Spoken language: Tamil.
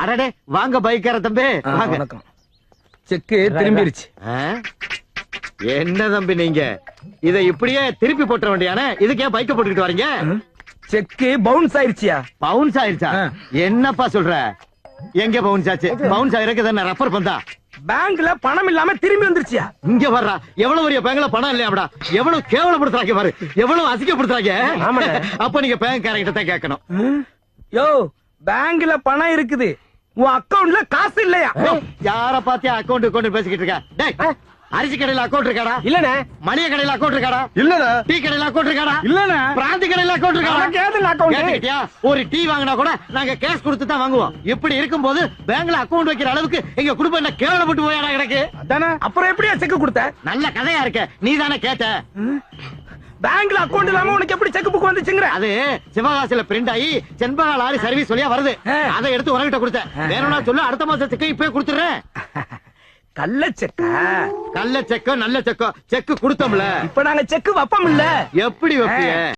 அடடே வாங்க பைக்கார தம்பி வாங்க. வணக்கம். செக்கு திரும்பிருச்சு. என்ன தம்பி நீங்க இத இப்படியே திருப்பி போட்ட வேண்டியானே, இதுக்கு ஏன் பைக்க போட்டுக்கிட்டு வரீங்க? செக்கு பவுன்ஸ் ஆயிருச்சியா? பவுன்ஸ் ஆயிருச்சா? என்னப்பா சொல்ற? எங்க பவுன்ஸ் ஆச்சு? பவுன்ஸ் ஆயிருக்கு தானே ரெஃபர் பண்ணா. பேங்க்ல பணம் இல்லாம திரும்பி வந்துருச்சியா? இங்க வர்றா, எவ்வளவு பெரிய பேங்க்ல பணம் இல்லையாடா, எவ்வளவு கேவலப்படுத்துறாங்க பாரு, எவ்வளவு அசிங்கப்படுத்துறாங்க. அப்ப நீங்க பேங்க்காரங்கிட்ட தான் கேட்கணும். யோ, பேங்க்ல பணம் இருக்குது, உன் அக்கவுண்ட்ல காசு இல்லையா? யார பாத்தியா அக்கவுண்ட் அக்கவுண்ட் பேசிக்கிட்டு இருக்க? டேய், அரிசி கடையில அக்கவுண்ட் இருக்காடா? இல்லனே. மளிகை கடையில அக்கவுண்ட் இருக்காடா? இல்லடா. டீ கடையில அக்கவுண்ட் இருக்காடா? இல்லனே. பிராந்தி கடையில அக்கவுண்ட் இருக்காடா? கேதுல அக்கவுண்ட். கேட்டியா? ஒரு டீ வாங்கினா கூட நாங்க கேஷ் கொடுத்து தான் வாங்குவோம். இப்படி இருக்கும்போது பேங்க்ல அக்கவுண்ட் வைக்கிற அளவுக்கு எங்க குடும்பம் என்ன கேவலப்பட்டு போயாடா கிடக்கு? அதானே. அப்புறம் எப்படியா செக் கொடுத்த? நல்ல கதையா இருக்க, நீ தானே கேட்ட. பேங்க்ல அக்கவுண்ட் இல்லாம உனக்கு எப்படி செக் புக் வந்துச்சுங்கற? அது சிவகாசில பிரிண்ட் ஆகி செண்பகா லாரி சர்வீஸ் வழியா வருது. அதை எடுத்து உனக்கிட்ட கொடுத்தேன். வேணும்னா சொல்லு, அடுத்த மாசத்துக்கு இப்பவே கொடுத்துறேன். கள்ள செக்கா? கள்ள செக்கோ நல்ல செக்கோ செக்கு கொடுத்தோம்ல. இப்ப நாங்க செக் வப்போம் இல்ல. எப்படி வைப்பிய?